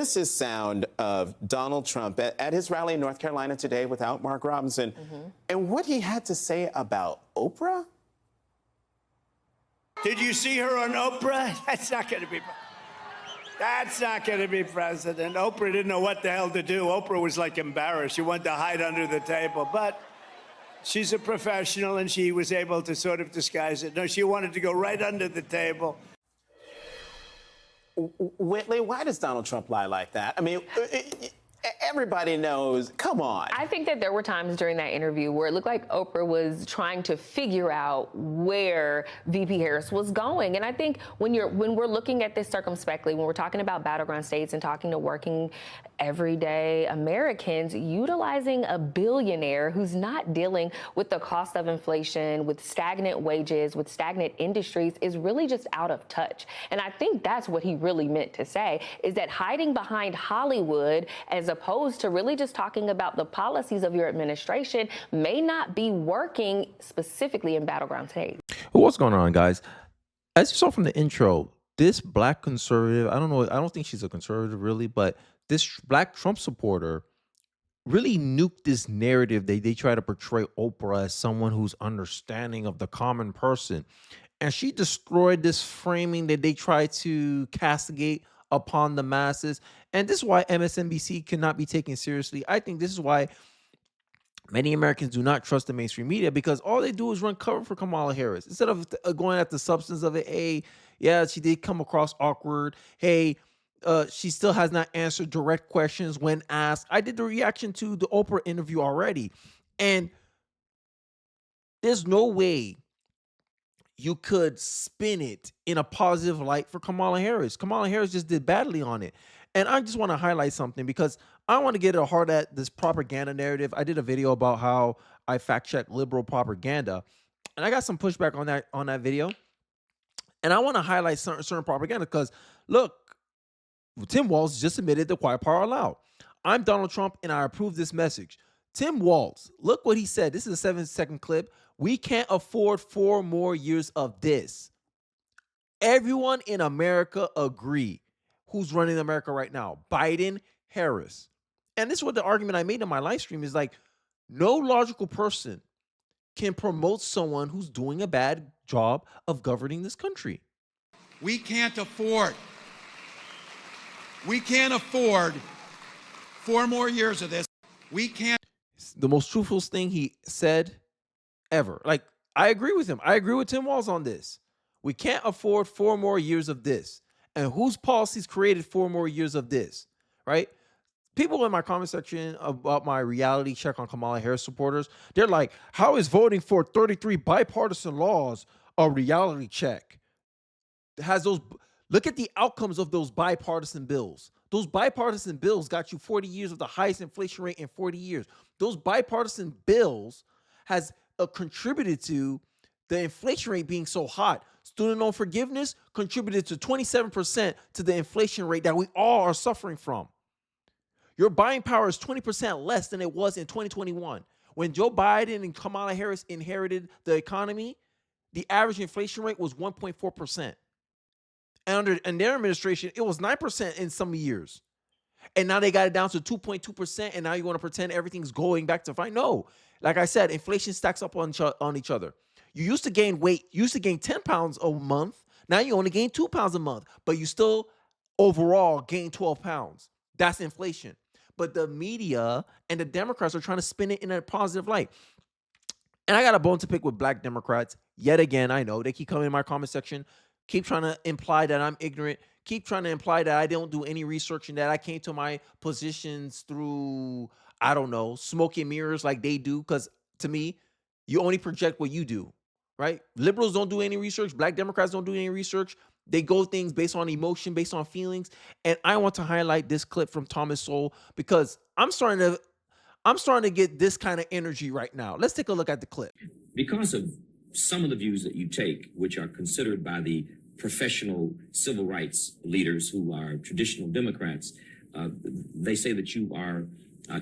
This is sound of Donald Trump at his rally in North Carolina today without Mark Robinson. And what he had to say about Oprah? Did you see her on Oprah? That's not going to be president. Oprah didn't know what the hell to do. Oprah was like embarrassed. She wanted to hide under the table. But she's a professional, and she was able to sort of disguise it. No, she wanted to go right under the table. Whitley, why does Donald Trump lie like that? I mean, everybody knows. Come on. I think that there were times during that interview where it looked like Oprah was trying to figure out where VP Harris was going. And I think when we're looking at this circumspectly, when we're talking about battleground states and talking to working everyday Americans, utilizing a billionaire who's not dealing with the cost of inflation, with stagnant wages, with stagnant industries is really just out of touch. And I think that's what he really meant to say, is that hiding behind Hollywood as opposed to really just talking about the policies of your administration may not be working specifically in battleground states. What's going on, guys? As you saw from the intro, this black conservative, I don't think she's a conservative really, but this black Trump supporter really nuked this narrative. They try to portray Oprah as someone who's understanding of the common person. And she destroyed this framing that they try to castigate upon the masses. And this is why MSNBC cannot be taken seriously. I think this is why many Americans do not trust the mainstream media, because all they do is run cover for Kamala Harris. Instead of going at the substance of it, hey, yeah, she did come across awkward. Hey, she still has not answered direct questions when asked. I did the reaction to the Oprah interview already. And there's no way you could spin it in a positive light for Kamala Harris. Kamala Harris just did badly on it. And I just want to highlight something, because I want to get a hard at this propaganda narrative. I did a video about how I fact-check liberal propaganda, and I got some pushback on that video. And I want to highlight certain propaganda because, look, Tim Walz just admitted the quiet power allowed. I'm Donald Trump, and I approve this message. Tim Walz, look what he said. This is a 7-second clip. We can't afford 4 more years of this. Everyone in America agree. Who's running America right now? Biden, Harris. And this is what the argument I made in my live stream is like, no logical person can promote someone who's doing a bad job of governing this country. We can't afford 4 more years of this. We can't. The most truthful thing he said ever. Like, I agree with him. I agree with Tim Walz on this. We can't afford 4 more years of this. And whose policies created 4 more years of this, right? People in my comment section about my reality check on Kamala Harris supporters, they're like, how is voting for 33 bipartisan laws a reality check? Look at the outcomes of those bipartisan bills. Those bipartisan bills got you 40 years of the highest inflation rate in 40 years. Those bipartisan bills has contributed to the inflation rate being so hot. Student loan forgiveness contributed to 27% to the inflation rate that we all are suffering from. Your buying power is 20% less than it was in 2021. When Joe Biden and Kamala Harris inherited the economy, the average inflation rate was 1.4%. And in their administration, it was 9% in some years. And now they got it down to 2.2%, and now you want to pretend everything's going back to fine. No. Like I said, inflation stacks up on each other. You used to gain weight. You used to gain 10 pounds a month. Now you only gain 2 pounds a month, but you still overall gain 12 pounds. That's inflation. But the media and the Democrats are trying to spin it in a positive light. And I got a bone to pick with black Democrats. Yet again, I know they keep coming in my comment section, keep trying to imply that I'm ignorant, keep trying to imply that I don't do any research and that I came to my positions through, I don't know, smoke and mirrors like they do. Because to me, you only project what you do. Right? Liberals don't do any research. Black Democrats don't do any research. They go things based on emotion, based on feelings. And I want to highlight this clip from Sowell because I'm starting to get this kind of energy right now. Let's take a look at the clip. Because of some of the views that you take, which are considered by the professional civil rights leaders who are traditional Democrats, they say that you are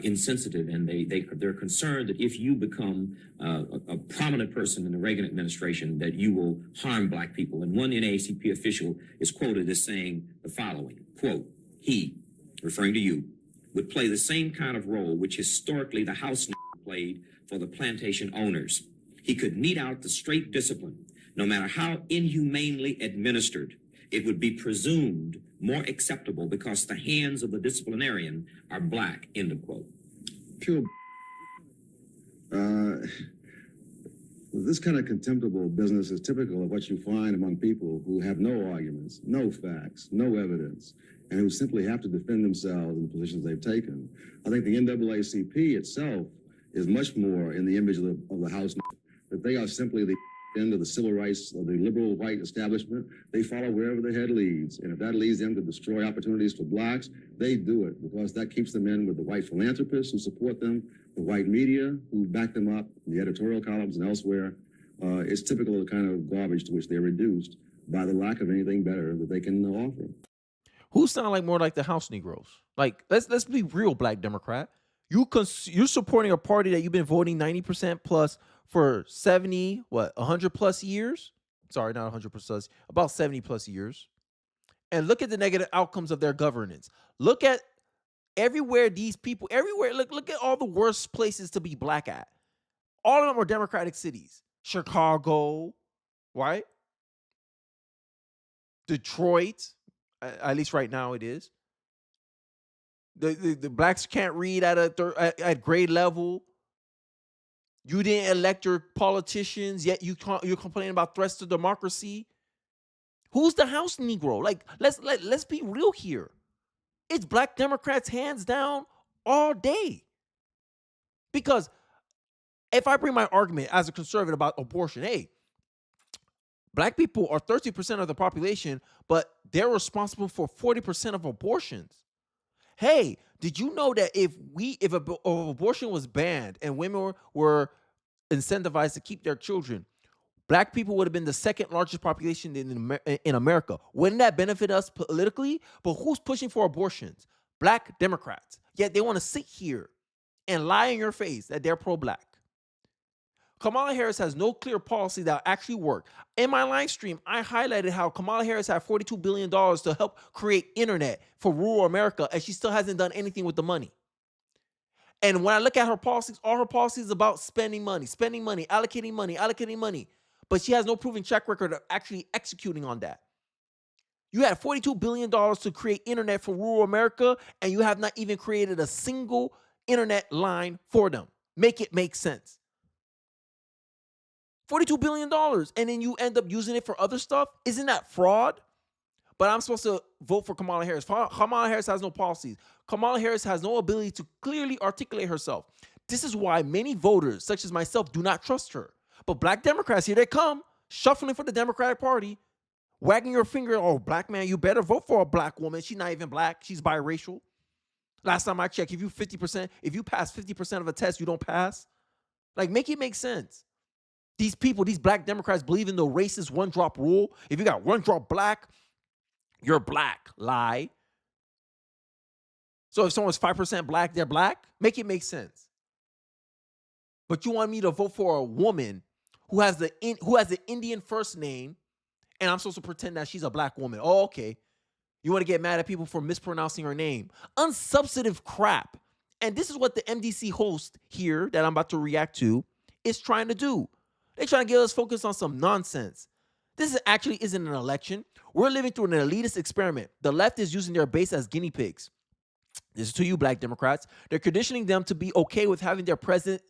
insensitive, and they're concerned that if you become a prominent person in the Reagan administration, that you will harm black people. And one NAACP official is quoted as saying the following, quote, he, referring to you, would play the same kind of role which historically the House played for the plantation owners. He could mete out the straight discipline, no matter how inhumanely administered. It would be presumed more acceptable because the hands of the disciplinarian are black, end of quote. Pure. This kind of contemptible business is typical of what you find among people who have no arguments, no facts, no evidence, and who simply have to defend themselves in the positions they've taken. I think the NAACP itself is much more in the image of the House, that they are simply the end of the civil rights of the liberal white establishment. They follow wherever the head leads. And if that leads them to destroy opportunities for blacks, they do it because that keeps them in with the white philanthropists who support them, the white media who back them up, the editorial columns and elsewhere. It's typical of the kind of garbage to which they're reduced by the lack of anything better that they can offer. Who sound like more like the House Negroes? Like, let's be real, Black Democrat. You're supporting a party that you've been voting 90% plus for 100 plus years? Sorry, not 100 plus, about 70 plus years. And look at the negative outcomes of their governance. Look at everywhere these people, everywhere, look at all the worst places to be black at. All of them are Democratic cities. Chicago, right? Detroit, at least right now it is. The blacks can't read at grade level. You didn't elect your politicians, yet you're complaining about threats to democracy. Who's the House Negro? Like, let's be real here. It's Black Democrats hands down all day. Because if I bring my argument as a conservative about abortion, hey, Black people are 30% of the population, but they're responsible for 40% of abortions. Hey, did you know that if abortion was banned and women were incentivized to keep their children, Black people would have been the second largest population in America? Wouldn't that benefit us politically? But who's pushing for abortions? Black Democrats. Yet they want to sit here and lie in your face that they're pro-Black. Kamala Harris has no clear policy that actually work. In my live stream, I highlighted how Kamala Harris had $42 billion to help create internet for rural America, and she still hasn't done anything with the money. And when I look at her policies, all her policies is about spending money, allocating money. But she has no proven track record of actually executing on that. You had $42 billion to create internet for rural America, and you have not even created a single internet line for them. Make it make sense. $42 billion, and then you end up using it for other stuff? Isn't that fraud? But I'm supposed to vote for Kamala Harris. Kamala Harris has no policies. Kamala Harris has no ability to clearly articulate herself. This is why many voters, such as myself, do not trust her. But Black Democrats, here they come, shuffling for the Democratic Party, wagging your finger, oh, Black man, you better vote for a Black woman. She's not even Black. She's biracial. Last time I checked, if you pass 50% of a test, you don't pass. Like, make it make sense. These people, these Black Democrats believe in the racist one-drop rule. If you got one drop Black, you're Black. Lie. So if someone's 5% Black, they're Black? Make it make sense. But you want me to vote for a woman who has the Indian first name, and I'm supposed to pretend that she's a Black woman. Oh, okay. You want to get mad at people for mispronouncing her name. Unsubstantive crap. And this is what the MDC host here that I'm about to react to is trying to do. They're trying to get us focused on some nonsense. This actually isn't an election. We're living through an elitist experiment. The left is using their base as guinea pigs. This is to you, Black Democrats. They're conditioning them to be okay with having their president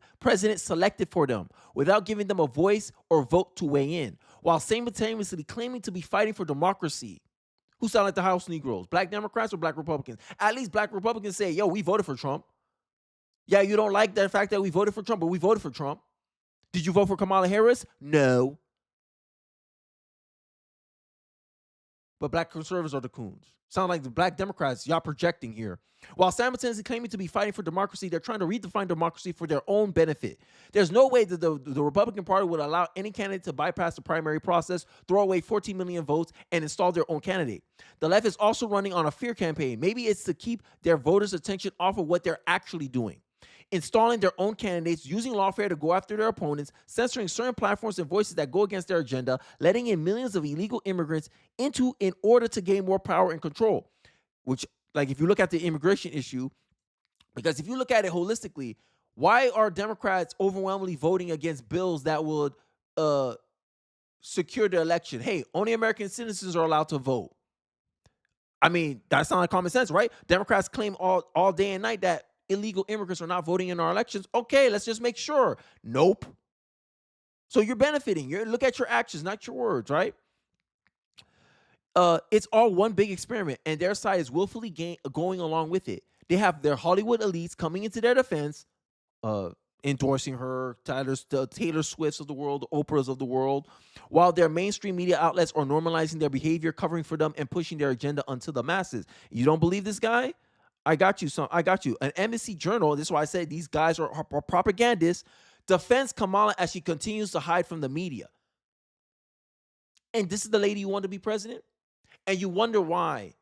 selected for them without giving them a voice or vote to weigh in, while simultaneously claiming to be fighting for democracy. Who sound like the House Negroes? Black Democrats or Black Republicans? At least Black Republicans say, yo, we voted for Trump. Yeah, you don't like the fact that we voted for Trump, but we voted for Trump. Did you vote for Kamala Harris? No. But Black conservatives are the coons. Sound like the Black Democrats, y'all projecting here. While simultaneously claiming to be fighting for democracy, they're trying to redefine democracy for their own benefit. There's no way that the Republican Party would allow any candidate to bypass the primary process, throw away 14 million votes, and install their own candidate. The left is also running on a fear campaign. Maybe it's to keep their voters' attention off of what they're actually doing. Installing their own candidates, using lawfare to go after their opponents, censoring certain platforms and voices that go against their agenda, letting in millions of illegal immigrants in order to gain more power and control, which Like if you look at the immigration issue, because if you look at it holistically, why are Democrats overwhelmingly voting against bills that would secure the election? Hey, only American citizens are allowed to vote. I mean, that's not common sense, right? Democrats claim all day and night that illegal immigrants are not voting in our elections. Okay, let's just make sure. Nope. So you're benefiting. Look at your actions, not your words, right? It's all one big experiment, and their side is willfully going along with it. They have their Hollywood elites coming into their defense, endorsing her, Taylor Swifts of the world, the Oprahs of the world, while their mainstream media outlets are normalizing their behavior, covering for them, and pushing their agenda onto the masses. You don't believe this guy? I got you, son. I got you. An MSNBC journal, this is why I said these guys are propagandists, defends Kamala as she continues to hide from the media. And this is the lady you want to be president? And you wonder why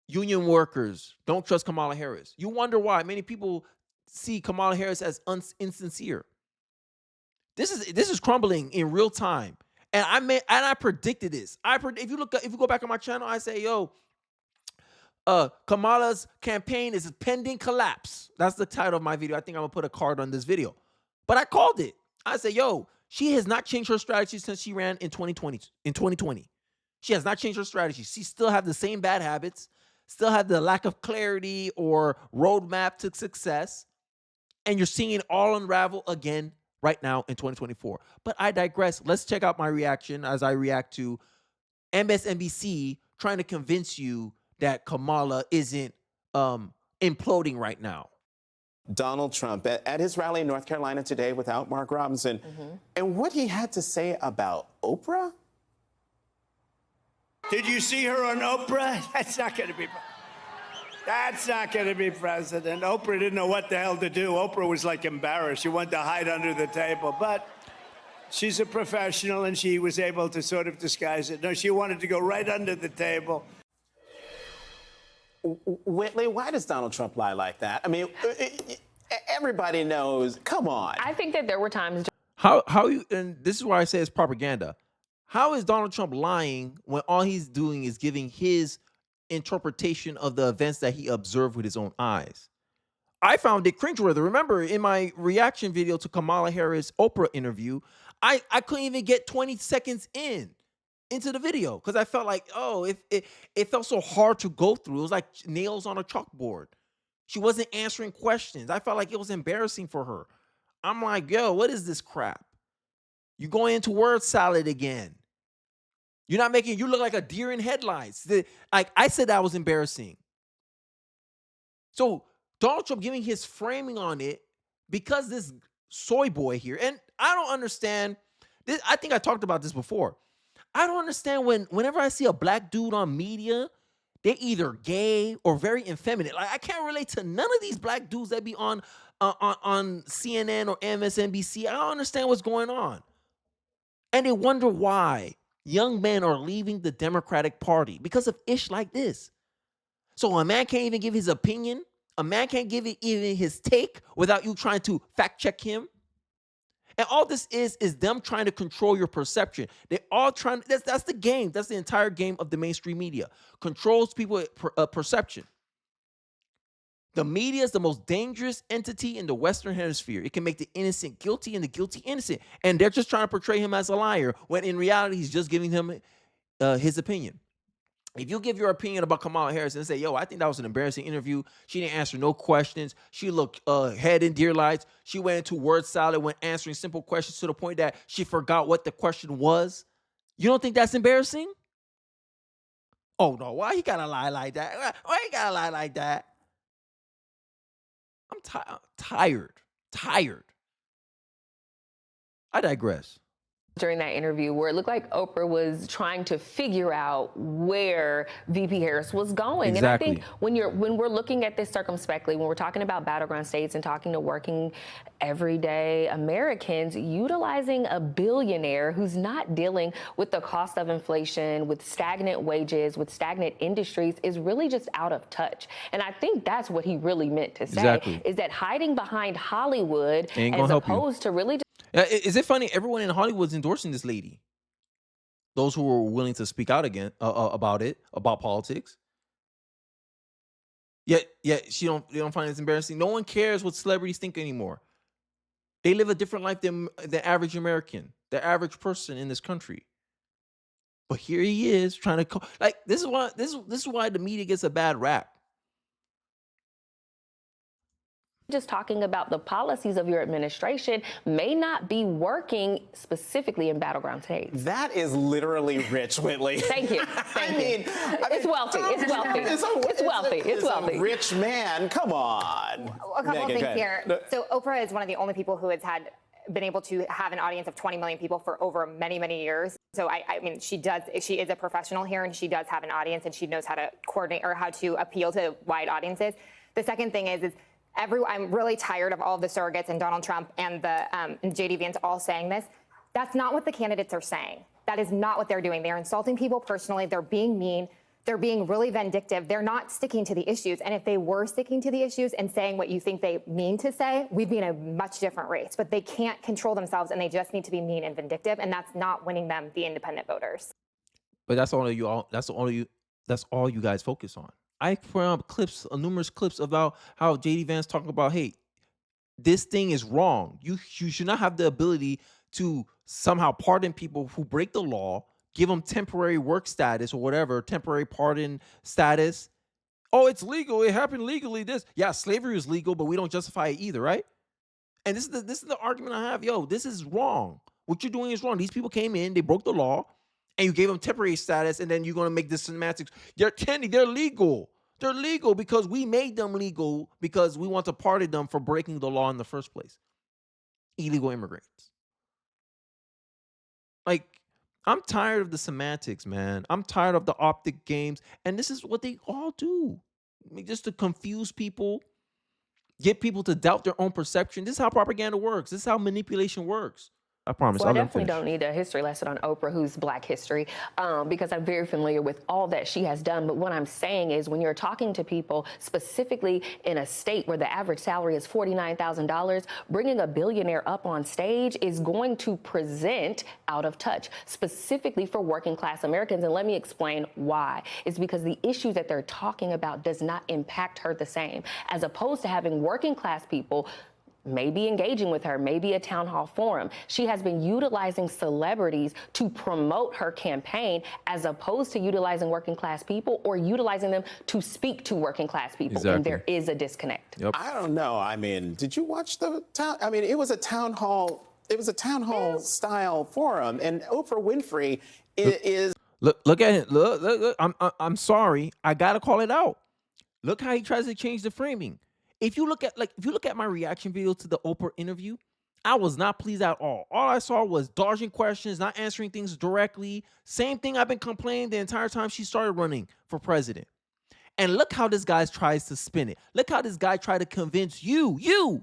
union workers don't trust Kamala Harris. You wonder why many people see Kamala Harris as insincere. This is crumbling in real time, and I predicted this. If you go back on my channel, I say, yo, Kamala's campaign is a pending collapse. That's the title of my video. I think I'm gonna put a card on this video, but I called it. I said, yo, she has not changed her strategy since she ran in 2020. She has not changed her strategy. She still have the same bad habits, still have the lack of clarity or roadmap to success. And you're seeing it all unravel again right now in 2024. But I digress. Let's check out my reaction as I react to MSNBC trying to convince you that Kamala isn't imploding right now. Donald Trump at his rally in North Carolina today without Mark Robinson, and what he had to say about Oprah. Did you see her on Oprah? That's not going to be president. Oprah didn't know what the hell to do. Oprah was like embarrassed. She wanted to hide under the table. But she's a professional, and she was able to sort of disguise it. No, she wanted to go right under the table. Whitley, why does Donald Trump lie like that? I mean, everybody knows. Come on. I think that there were times. How you, and this is why I say it's propaganda. How is Donald Trump lying when all he's doing is giving his interpretation of the events that he observed with his own eyes? I found it cringeworthy. Remember, in my reaction video to Kamala Harris Oprah interview, I couldn't even get 20 seconds into the video because I felt like, it felt so hard to go through. It was like nails on a chalkboard. She wasn't answering questions. I felt like it was embarrassing for her. I'm like, yo, what is this crap? You're going into word salad again. You look like a deer in headlights. Like I said, that was embarrassing. So Donald Trump giving his framing on it because this soy boy here, and I don't understand this. I think I talked about this before. I don't understand whenever I see a black dude on media, they're either gay or very effeminate. Like I can't relate to none of these black dudes that be on CNN or MSNBC. I don't understand what's going on. And they wonder why young men are leaving the Democratic Party because of ish like this. So a man can't even give his opinion. A man can't give it even his take without you trying to fact check him. And all this is them trying to control your perception. They're all trying. That's the game. That's the entire game of the mainstream media. Controls people's perception. The media is the most dangerous entity in the Western Hemisphere. It can make the innocent guilty and the guilty innocent. And they're just trying to portray him as a liar when in reality, he's just giving him his opinion. If you give your opinion about Kamala Harris and say, yo, I think that was an embarrassing interview. She didn't answer no questions. She looked head in deer lights. She went into word salad when answering simple questions to the point that she forgot what the question was. You don't think that's embarrassing? Oh, no. Why he got to lie like that? Why he got to lie like that? I'm tired. I digress. During that interview where it looked like Oprah was trying to figure out where VP Harris was going. Exactly. And I think when we're looking at this circumspectly, when we're talking about battleground states and talking to working everyday Americans, utilizing a billionaire who's not dealing with the cost of inflation, with stagnant wages, with stagnant industries is really just out of touch. And I think that's what he really meant to say, is that hiding behind Hollywood as opposed to really is it funny? Everyone in Hollywood's endorsing this lady. Those who were willing to speak out again about politics. Yet they don't find it embarrassing. No one cares what celebrities think anymore. They live a different life than the average American, the average person in this country. But here he is trying to this is why the media gets a bad rap. Just talking about the policies of your administration may not be working specifically in battleground states. That is literally rich, Whitley. Thank you. It's wealthy. It's wealthy. It's wealthy. It's wealthy. A rich man. Come on. A couple of things here. So Oprah is one of the only people who has been able to have an audience of 20 million people for over many, many years. So I mean, she is a professional here, and she does have an audience, and she knows how to coordinate or how to appeal to wide audiences. The second thing is I'm really tired of all of the surrogates and Donald Trump and J.D. Vance all saying this. That's not what the candidates are saying. That is not what they're doing. They're insulting people personally. They're being mean. They're being really vindictive. They're not sticking to the issues. And if they were sticking to the issues and saying what you think they mean to say, we'd be in a much different race. But they can't control themselves, and they just need to be mean and vindictive. And that's not winning them the independent voters. But that's all you guys focus on. I put up numerous clips about how J.D. Vance talking about, hey, this thing is wrong. You should not have the ability to somehow pardon people who break the law, give them temporary work status or whatever, temporary pardon status. Oh, it's legal. It happened legally. Slavery is legal, but we don't justify it either, right? And this is the argument I have. Yo, this is wrong. What you're doing is wrong. These people came in, they broke the law, and you gave them temporary status, and then you're going to make this semantics. They're legal. They're legal because we made them legal because we want to pardon them for breaking the law in the first place. Illegal immigrants. I'm tired of the semantics, man. I'm tired of the optic games, and this is what they all do. Just to confuse people, get people to doubt their own perception. This is how propaganda works. This is how manipulation works. I promise. Well, I definitely don't need a history lesson on Oprah, who's Black history, because I'm very familiar with all that she has done. But what I'm saying is when you're talking to people specifically in a state where the average salary is $49,000, bringing a billionaire up on stage is going to present out of touch, specifically for working class Americans. And let me explain why. It's because the issues that they're talking about does not impact her the same, as opposed to having working class people maybe engaging with her, maybe a town hall forum. She has been utilizing celebrities to promote her campaign as opposed to utilizing working class people or utilizing them to speak to working class people. Exactly. And there is a disconnect. Yep. I don't know. I mean, did you watch the town? I mean, it was a town hall. It was a town hall style forum, and Oprah Winfrey is. Look at it. Look. I'm sorry. I gotta call it out. Look how he tries to change the framing. If you look at my reaction video to the Oprah interview, I was not pleased at all. All I saw was dodging questions, not answering things directly. Same thing I've been complaining the entire time she started running for president. And look how this guy tries to spin it. Look how this guy tried to convince you,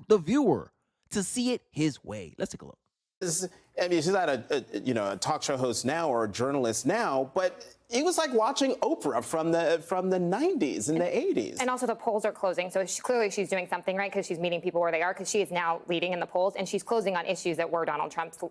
the viewer, to see it his way. Let's take a look. I mean, she's not a talk show host now or a journalist now, but it was like watching Oprah from the 90s and the 80s. And also the polls are closing, so clearly she's doing something right because she's meeting people where they are, because she is now leading in the polls, and she's closing on issues that were Donald Trump's,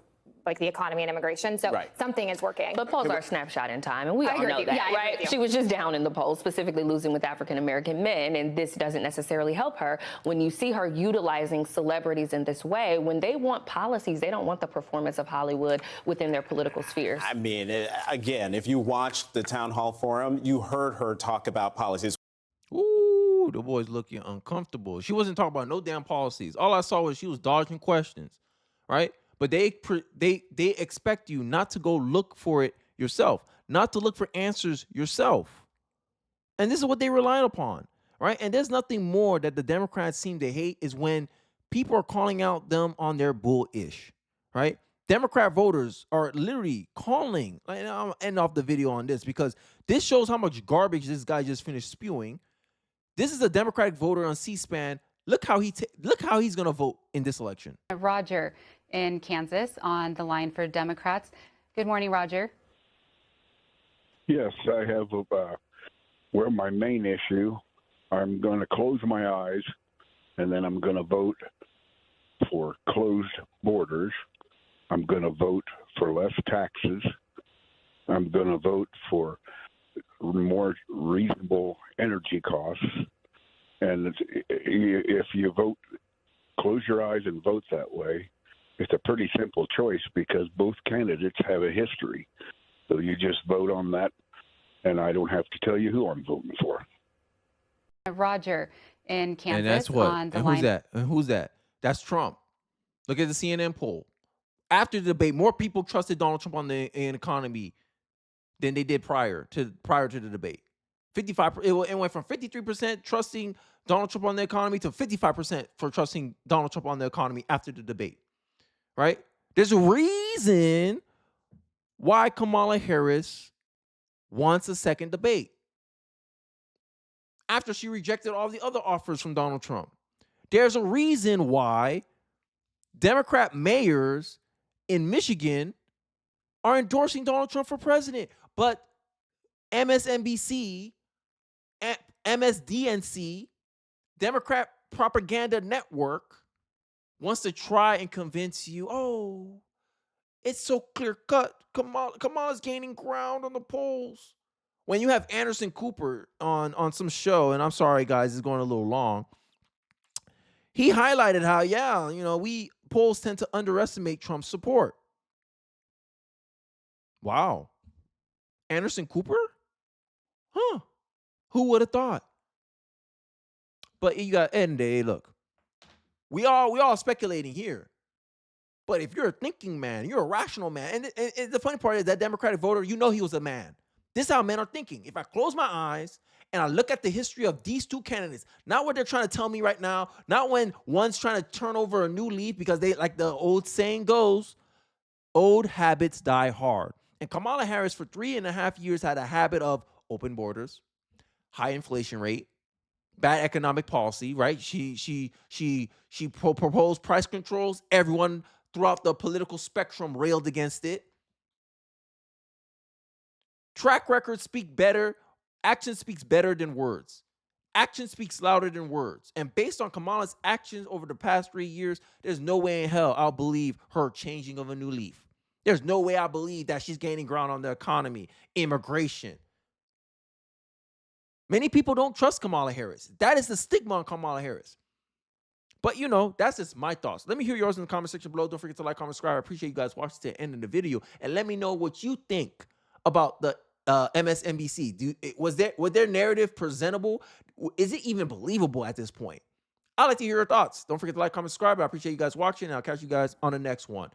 like the economy and immigration. So something is working. But polls are a snapshot in time, and we all know that, right? She was just down in the polls, specifically losing with African-American men, and this doesn't necessarily help her. When you see her utilizing celebrities in this way, when they want policies, they don't want the performance of Hollywood within their political spheres. I mean, again, if you watched the town hall forum, you heard her talk about policies. Ooh, the boy's looking uncomfortable. She wasn't talking about no damn policies. All I saw was she was dodging questions, right? But they expect you not to go look for it yourself, not to look for answers yourself. And this is what they rely upon, right? And there's nothing more that the Democrats seem to hate is when people are calling out them on their bullish, right? Democrat voters are literally calling, and I'll end off the video on this because this shows how much garbage this guy just finished spewing. This is a Democratic voter on C-SPAN. Look how he's going to vote in this election. Roger in Kansas on the line for Democrats. Good morning, Roger. Yes, I have my main issue. I'm going to close my eyes, and then I'm going to vote for closed borders. I'm going to vote for less taxes. I'm going to vote for more reasonable energy costs. And if you vote, close your eyes and vote that way, it's a pretty simple choice because both candidates have a history. So you just vote on that, and I don't have to tell you who I'm voting for. Roger in Kansas. And that's what. On the And line. who's that? And who's that? That's Trump. Look at the CNN poll. After the debate, more people trusted Donald Trump on the economy than they did prior to the debate. 55. It went from 53% trusting Donald Trump on the economy to 55% for trusting Donald Trump on the economy after the debate. Right? There's a reason why Kamala Harris wants a second debate after she rejected all the other offers from Donald Trump. There's a reason why Democrat mayors in Michigan are endorsing Donald Trump for president. But MSNBC, MSDNC, Democrat Propaganda Network wants to try and convince you, oh, it's so clear cut. Kamala's gaining ground on the polls. When you have Anderson Cooper on some show, and I'm sorry, guys, it's going a little long. He highlighted how, polls tend to underestimate Trump's support. Wow. Anderson Cooper? Huh. Who would have thought? But you got end day. Look, we all speculating here. But if you're a thinking man, you're a rational man. And the funny part is that Democratic voter, he was a man. This is how men are thinking. If I close my eyes and I look at the history of these two candidates, not what they're trying to tell me right now, not when one's trying to turn over a new leaf because they, like the old saying goes, old habits die hard. And Kamala Harris for 3.5 years had a habit of open borders, high inflation rate, bad economic policy, right? She proposed price controls. Everyone throughout the political spectrum railed against it. Track records speak better. Action speaks better than words. Action speaks louder than words. And based on Kamala's actions over the past 3 years, there's no way in hell I'll believe her changing of a new leaf. There's no way I believe that she's gaining ground on the economy, immigration. Many people don't trust Kamala Harris. That is the stigma on Kamala Harris. But, that's just my thoughts. Let me hear yours in the comment section below. Don't forget to like, comment, subscribe. I appreciate you guys watching to the end of the video. And let me know what you think about the MSNBC. Was their narrative presentable? Is it even believable at this point? I'd like to hear your thoughts. Don't forget to like, comment, subscribe. I appreciate you guys watching, and I'll catch you guys on the next one.